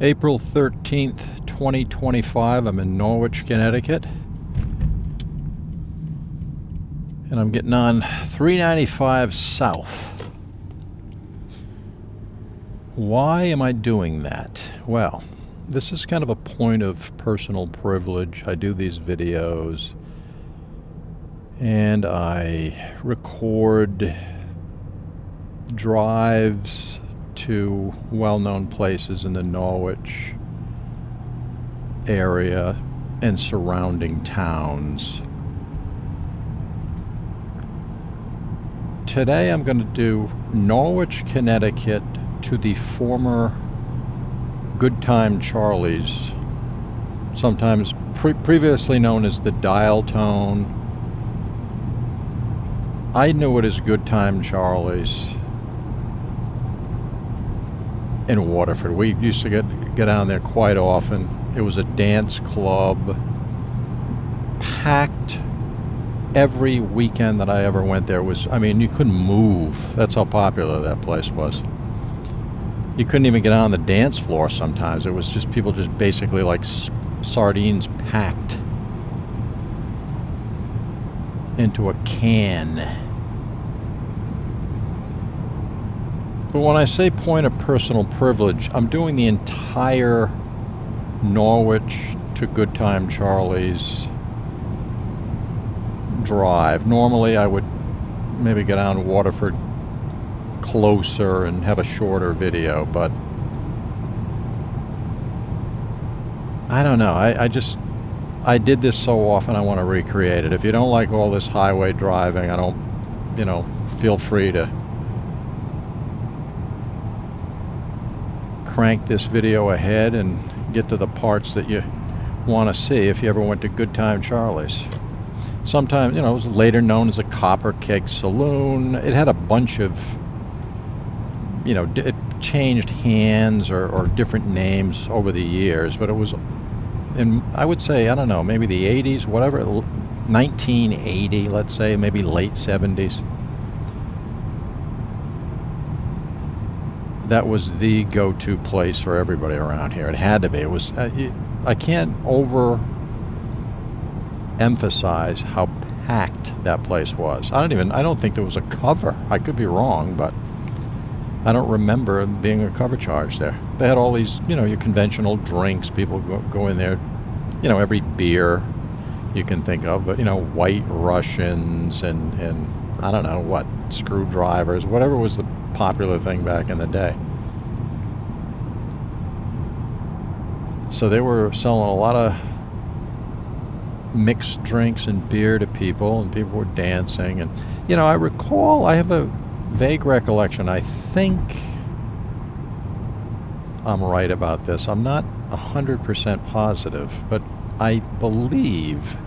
April 13th, 2025. I'm in Norwich, Connecticut. And I'm getting on 395 South. Why am I doing that? Well, this is kind of a point of personal privilege. I do these videos and I record drives to well-known places in the Norwich area and surrounding towns. Today I'm going to do Norwich, Connecticut to the former Good Time Charlie's, sometimes previously known as the Dial Tone. I knew it as Good Time Charlie's in Waterford. We used to get down there quite often. It was a dance club, packed every weekend that I ever went there. You couldn't move. That's how popular that place was. You couldn't even get on the dance floor sometimes. It was just people just basically like sardines packed into a can. But when I say point of personal privilege, I'm doing the entire Norwich to Good Time Charlie's drive. Normally I would maybe get down Waterford closer and have a shorter video, but I don't know. I did this so often I want to recreate it. If you don't like all this highway driving, feel free to crank this video ahead and get to the parts that you want to see if you ever went to Good Time Charlie's. Sometimes, it was later known as a Kopper Saloon. It had a bunch of, it changed hands or different names over the years, but it was in, I would say, I don't know, maybe the 80s, whatever, 1980, let's say, maybe late 70s. That was the go-to place for everybody around here. It had to be. It was. I can't emphasize how packed that place was. I don't think there was a cover. I could be wrong, but I don't remember being a cover charge there. They had all these, your conventional drinks. People go in there, every beer you can think of, but White Russians and I don't know what, screwdrivers, whatever was the popular thing back in the day. So they were selling a lot of mixed drinks and beer to people, and people were dancing. And I recall, I have a vague recollection, I think I'm right about this, I'm not 100% positive, but I believe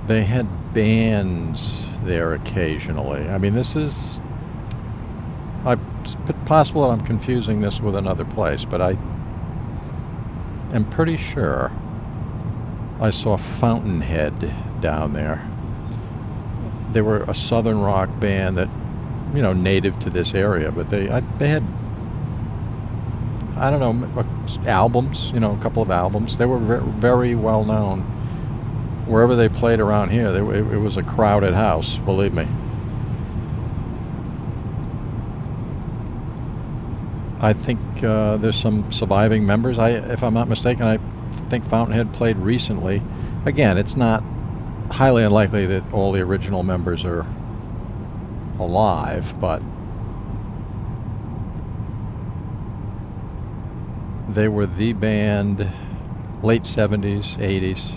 they had bands there occasionally. It's possible that I'm confusing this with another place, but I am pretty sure I saw Fountainhead down there. They were a southern rock band that, native to this area, but they had, I don't know, albums, a couple of albums. They were very well known. Wherever they played around here, it was a crowded house, believe me. I think there's some surviving members. If I'm not mistaken, I think Fountainhead played recently. Again, it's not highly unlikely that all the original members are alive, but they were the band, late 70s, 80s,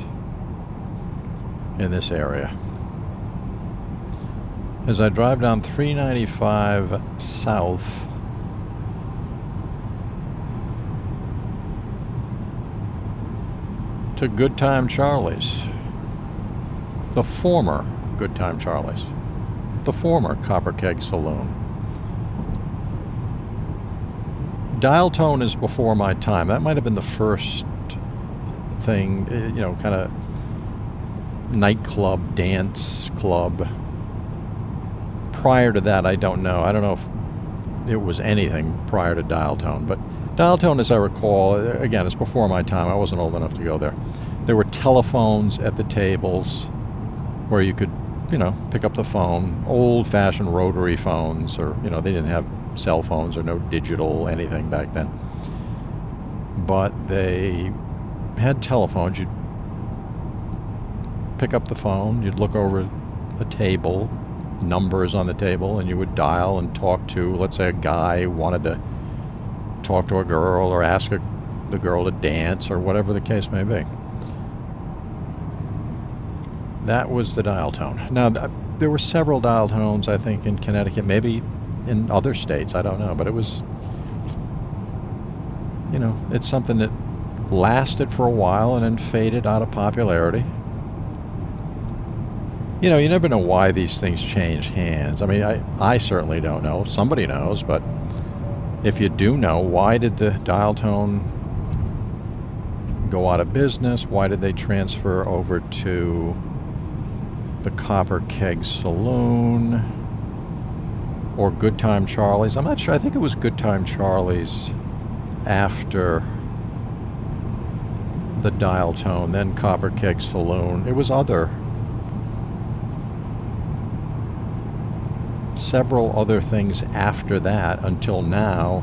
in this area. As I drive down 395 South, to Good Time Charlie's, the former Good Time Charlie's, the former Kopper Saloon. Dial Tone is before my time. That might have been the first thing, kind of nightclub, dance club. Prior to that, I don't know. I don't know if it was anything prior to dial tone. But dial tone, as I recall, again, it's before my time. I wasn't old enough to go there. There were telephones at the tables where you could, pick up the phone, old-fashioned rotary phones, or, they didn't have cell phones or no digital anything back then. But they had telephones. You'd pick up the phone, you'd look over a table, numbers on the table, and you would dial and talk to, let's say, a guy who wanted to talk to a girl or ask the girl to dance or whatever the case may be. That was the dial tone. Now, there were several dial tones, I think, in Connecticut, maybe in other states, I don't know, but it was, it's something that lasted for a while and then faded out of popularity. You never know why these things change hands. I mean, I certainly don't know. Somebody knows, but if you do know, why did the dial tone go out of business? Why did they transfer over to the Kopper Keg Saloon or Good Time Charlie's? I'm not sure. I think it was Good Time Charlie's after the dial tone, then Kopper Keg Saloon. It was several other things after that until now.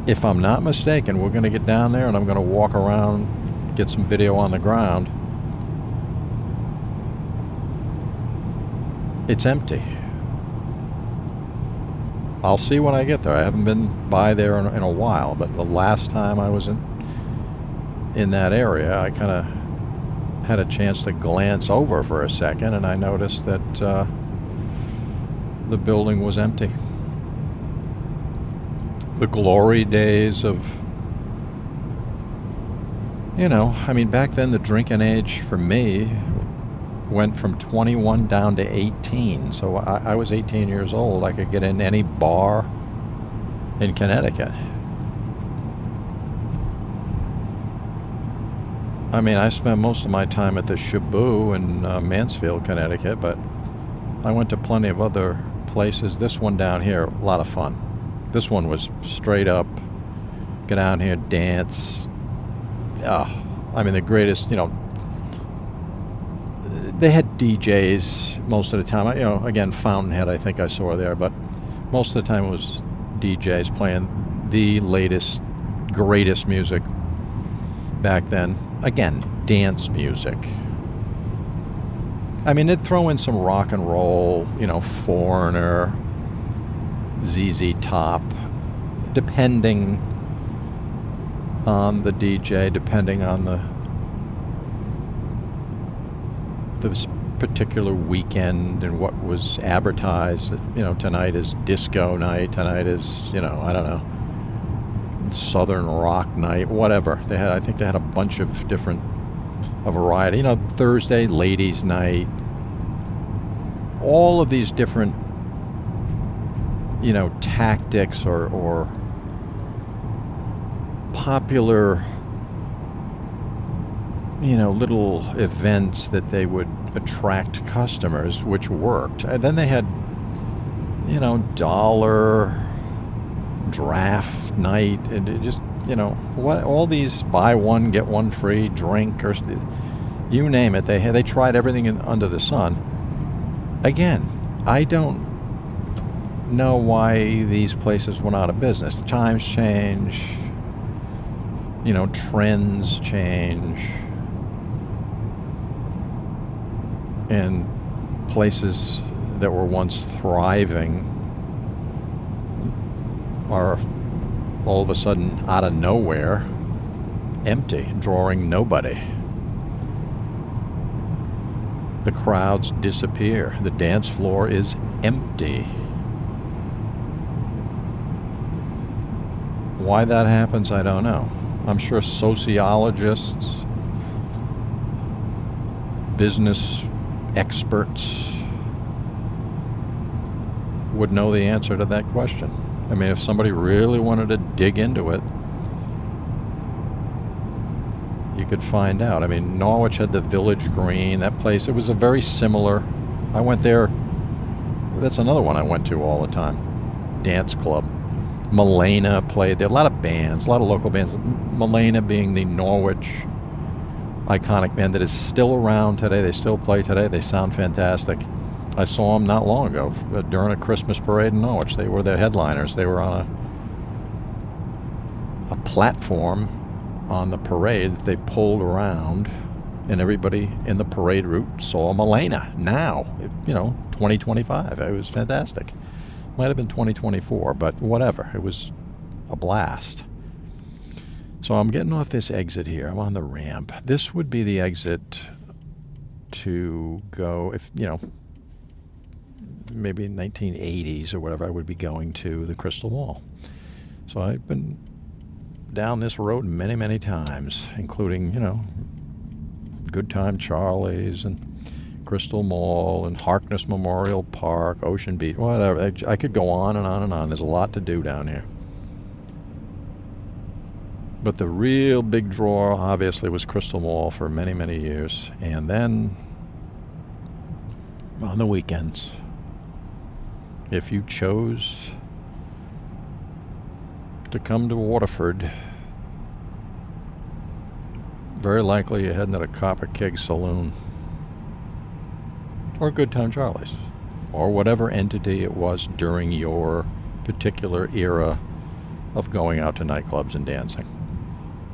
If I'm not mistaken, we're going to get down there and I'm going to walk around, get some video on the ground. It's empty. I'll see when I get there. I haven't been by there in a while, but the last time I was in that area, I kind of had a chance to glance over for a second, and I noticed that the building was empty. The glory days of, back then the drinking age for me went from 21 down to 18. So I was 18 years old. I could get in any bar in Connecticut. I spent most of my time at the Shabu in Mansfield, Connecticut, but I went to plenty of other places. This one down here, a lot of fun. This one was straight up, get down here, dance. The greatest, they had DJs most of the time. Again, Fountainhead, I think I saw there, but most of the time it was DJs playing the latest, greatest music back then. Again, dance music. They'd throw in some rock and roll, Foreigner, ZZ Top, depending on the DJ, depending on the particular weekend and what was advertised. Tonight is disco night, tonight is, I don't know, southern rock night, whatever. I think they had a bunch of a variety. Thursday, ladies night. All of these different, tactics or popular, little events that they would attract customers, which worked. And then they had, dollar draft night, and it just, all these buy one, get one free drink, or you name it. They tried everything under the sun. Again, I don't know why these places went out of business. Times change, trends change, and places that were once thriving are all of a sudden out of nowhere empty, drawing nobody. The crowds disappear. The dance floor is empty. Why that happens, I don't know. I'm sure sociologists, business experts would know the answer to that question. If somebody really wanted to dig into it, you could find out. Norwich had the Village Green, that place. It was a very similar. I went there. That's another one I went to all the time. dance club. Milena played there. A lot of bands, a lot of local bands. Milena being the Norwich iconic band that is still around today. They still play today. They sound fantastic. I saw them not long ago during a Christmas parade in Norwich. They were their headliners. They were on a platform on the parade that they pulled around, and everybody in the parade route saw Milena. Now, 2025. It was fantastic. Might have been 2024, but whatever. It was a blast. So I'm getting off this exit here. I'm on the ramp. This would be the exit to go, if, maybe 1980s or whatever, I would be going to the Crystal Mall. So I've been down this road many, many times, including, Good Time Charlie's and Crystal Mall and Harkness Memorial Park, Ocean Beach, whatever. I could go on and on and on. There's a lot to do down here. But the real big draw, obviously, was Crystal Mall for many, many years. And then, on the weekends, if you chose to come to Waterford, very likely you're heading to the Kopper Saloon. Or Good Time Charlie's. Or whatever entity it was during your particular era of going out to nightclubs and dancing.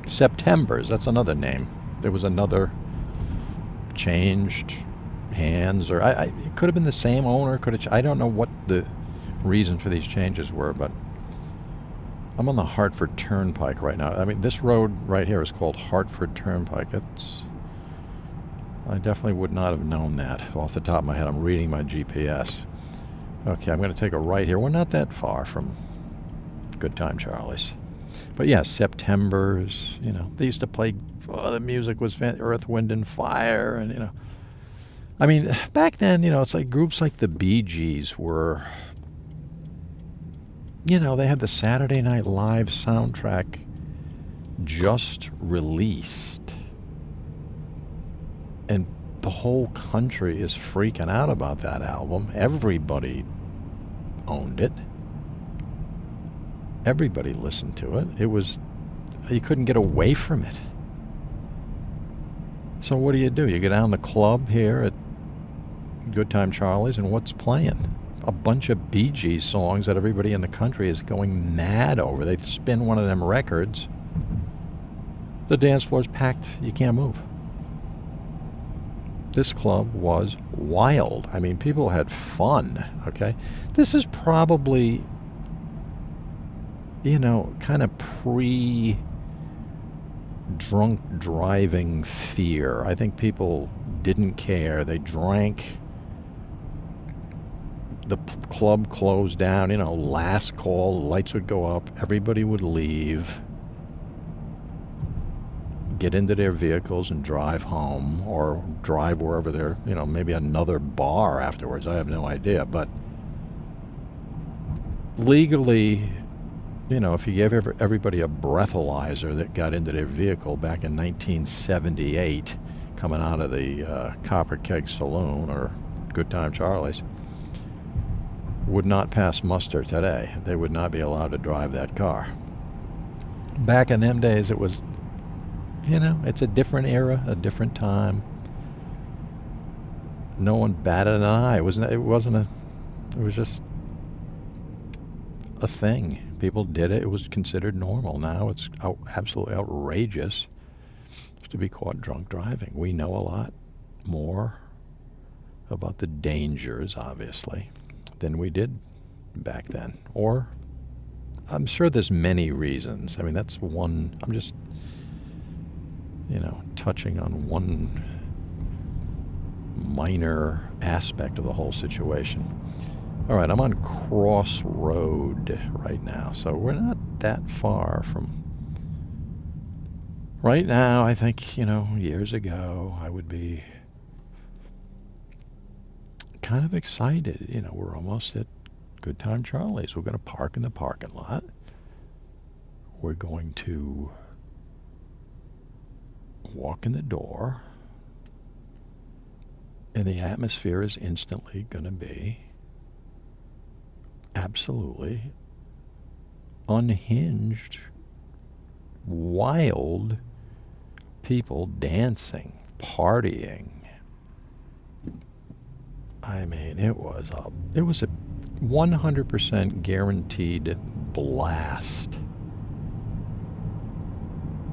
September's, that's another name. There was another changed hands, or it could have been the same owner. I don't know what the reason for these changes were, but I'm on the Hartford Turnpike right now. I mean, this road right here is called Hartford Turnpike. I definitely would not have known that off the top of my head. I'm reading my GPS. Okay, I'm going to take a right here. We're not that far from Good Time Charlie's. But yeah, September's, they used to play, the music was Earth, Wind, and Fire, and, I mean, back then, it's like groups like the Bee Gees were, they had the Saturday Night Live soundtrack just released. And the whole country is freaking out about that album. Everybody owned it. Everybody listened to it. You couldn't get away from it. So what do? You get down the club here at Good Time Charlie's, and what's playing? A bunch of Bee Gees songs that everybody in the country is going mad over. They spin one of them records. The dance floor's packed. You can't move. This club was wild. I mean, people had fun, okay? This is probably, kind of pre-drunk driving fear. I think people didn't care. They drank. The club closed down, last call, lights would go up, everybody would leave, get into their vehicles and drive home, or drive wherever they're, maybe another bar afterwards. I have no idea. But legally, if you gave everybody a breathalyzer that got into their vehicle back in 1978, coming out of the Copper Keg Saloon or Good Time Charlie's, would not pass muster today. They would not be allowed to drive that car. Back in them days, it was, it's a different era, a different time. No one batted an eye. It was just a thing. People did it. It was considered normal. Now it's absolutely outrageous to be caught drunk driving. We know a lot more about the dangers, obviously, than we did back then. Or I'm sure there's many reasons. I mean, that's one. I'm just, touching on one minor aspect of the whole situation. All right, I'm on Cross Road right now, so we're not that far from... Right now, I think, years ago, I would be kind of excited. We're almost at Good Time Charlie's. We're going to park in the parking lot. We're going to walk in the door, and the atmosphere is instantly going to be absolutely unhinged, wild people dancing, partying. I mean, it was a 100% guaranteed blast.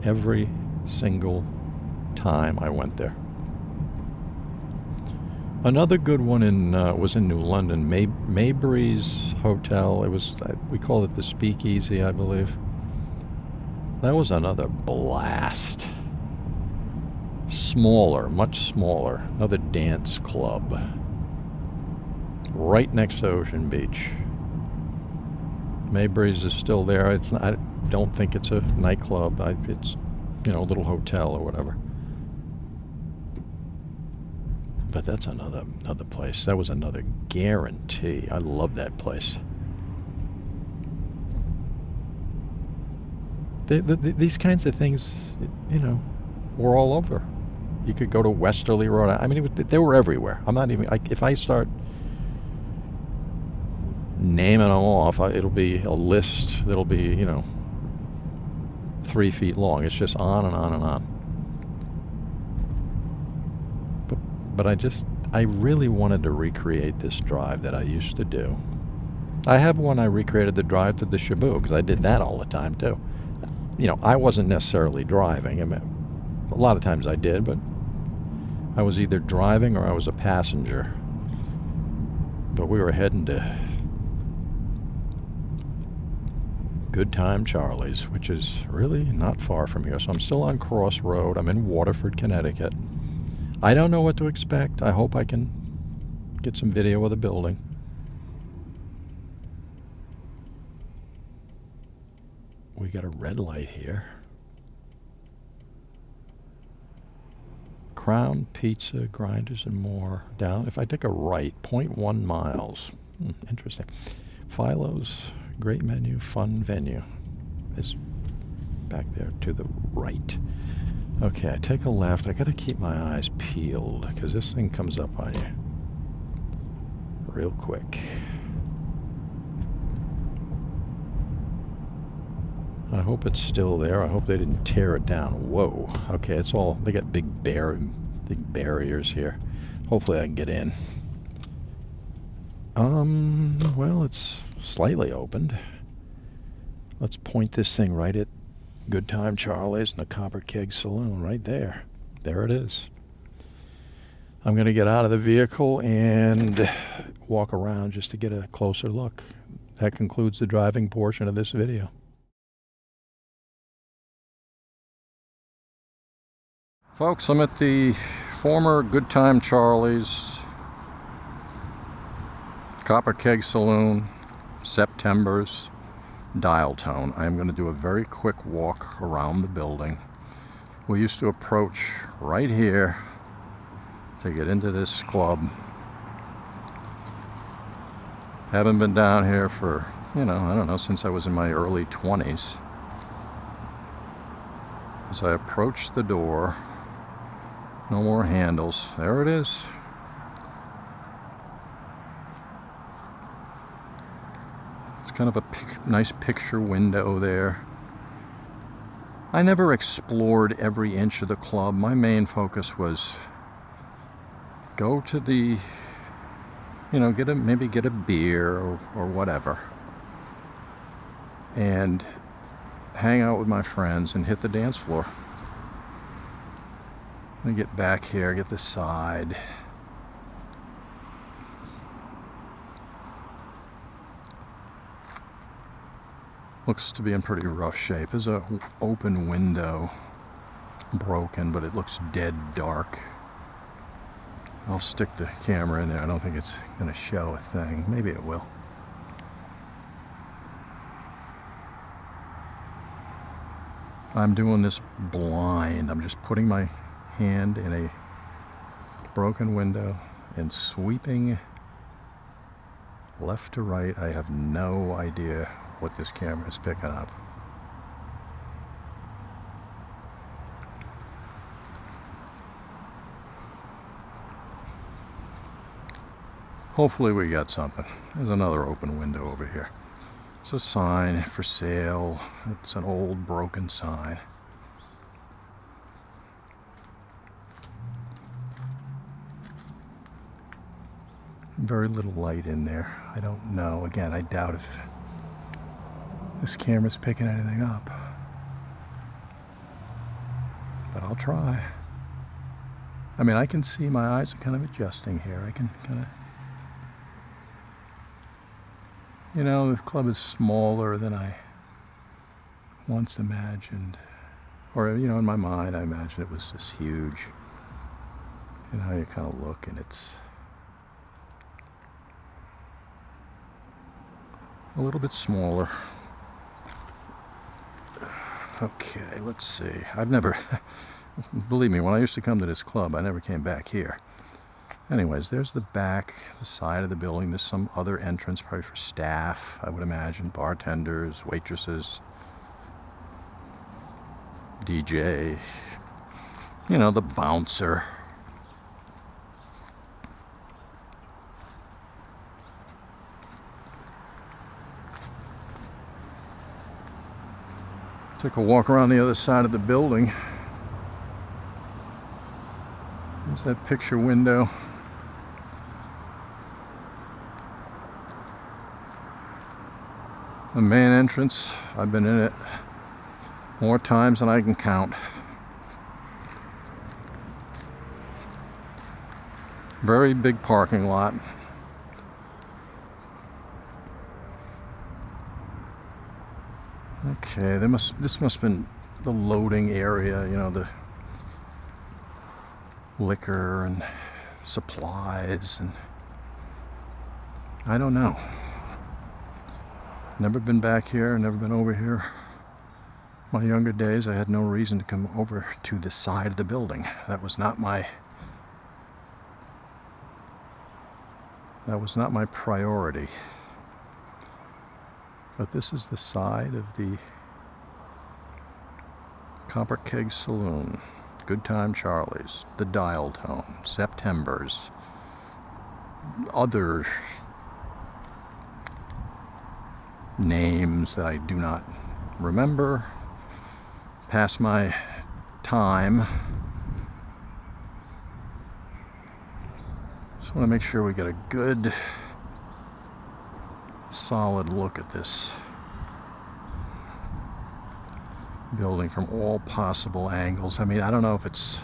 Every single time I went there. Another good one was in New London, Maybury's Hotel. We call it the Speakeasy, I believe. That was another blast. Smaller, much smaller. Another dance club. Right next to Ocean Beach. Maybury's is still there. I don't think it's a nightclub. It's, a little hotel or whatever. But that's another place. That was another guarantee. I love that place. These kinds of things, were all over. You could go to Westerly Road. I mean, they were everywhere. I'm not even, if I start naming them off, it'll be a list that'll be, 3 feet long. It's just on and on and on. But I really wanted to recreate this drive that I used to do. I recreated the drive to the Shabu, because I did that all the time too. I wasn't necessarily driving. I mean, a lot of times I did, but I was either driving or I was a passenger. But we were heading to Good Time Charlie's, which is really not far from here. So I'm still on Cross Road. I'm in Waterford, Connecticut. I don't know what to expect. I hope I can get some video of the building. We got a red light here. Crown Pizza, Grinders and More. Down, if I take a right, 0.1 miles. Interesting. Philo's, great menu, fun venue. Is back there to the right. Okay, I take a left. I gotta keep my eyes peeled because this thing comes up on you real quick. I hope it's still there. I hope they didn't tear it down. Whoa. Okay, they got big barriers here. Hopefully I can get in. Well, it's slightly opened. Let's point this thing right at Good Time Charlie's and the Kopper Keg Saloon right there. There it is. I'm going to get out of the vehicle and walk around just to get a closer look. That concludes the driving portion of this video. Folks, I'm at the former Good Time Charlie's Kopper Keg Saloon, September's dial tone. I'm going to do a very quick walk around the building. We used to approach right here to get into this club. Haven't been down here for, I don't know, since I was in my early 20s. As I approach the door, no more handles. There it is. It's kind of a nice picture window there. I never explored every inch of the club. My main focus was go to the, maybe get a beer or whatever, and hang out with my friends and hit the dance floor. Let me get back here, get this side. Looks to be in pretty rough shape. There's a open window, broken, but it looks dead dark. I'll stick the camera in there. I don't think it's going to show a thing. Maybe it will. I'm doing this blind. I'm just putting my hand in a broken window and sweeping left to right. I have no idea what this camera is picking up. Hopefully we got something. There's another open window over here. It's a sign for sale. It's an old broken sign. Very little light in there. I don't know. Again, I doubt if this camera's picking anything up. But I'll try. I mean, I can see my eyes are kind of adjusting here. I can kind of... You know, the club is smaller than I once imagined. Or, you know, in my mind, I imagined it was this huge. You know, you kind of look and it's a little bit smaller. Okay, let's see. I've never, believe me, when I used to come to this club, I never came back here. Anyways, there's the back, the side of the building. There's some other entrance, probably for staff, I would imagine. Bartenders, waitresses, DJ, you know, the bouncer. Took a walk around the other side of the building. There's that picture window. The main entrance, I've been in it more times than I can count. Very big parking lot. Okay, this must have been the loading area, you know, the liquor and supplies, and I don't know. Never been back here, never been over here. My younger days, I had no reason to come over to this side of the building. That was not my priority. But this is the side of the Kopper Saloon. Good Time Charlie's, the Dial Tone, September's, other names that I do not remember, past my time. Just want to make sure we get a good, solid look at this building from all possible angles. I mean, I don't know if it's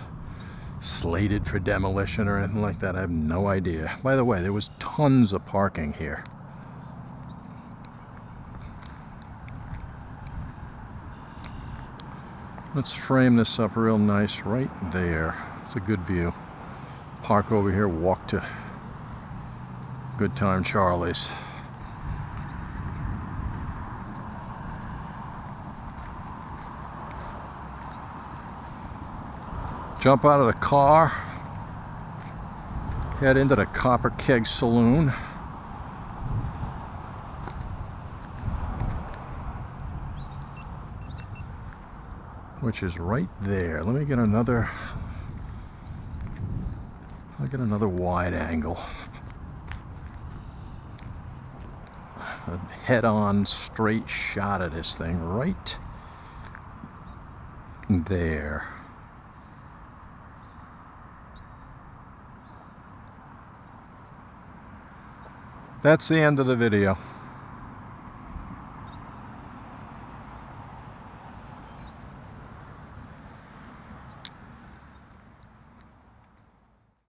slated for demolition or anything like that. I have no idea. By the way, there was tons of parking here. Let's frame this up real nice right there. It's a good view. Park over here, walk to Good Time Charlie's. Jump out of the car, head into the Kopper Saloon. Which is right there. Let me get another, I'll get another wide angle. A head-on straight shot of this thing right there. That's the end of the video.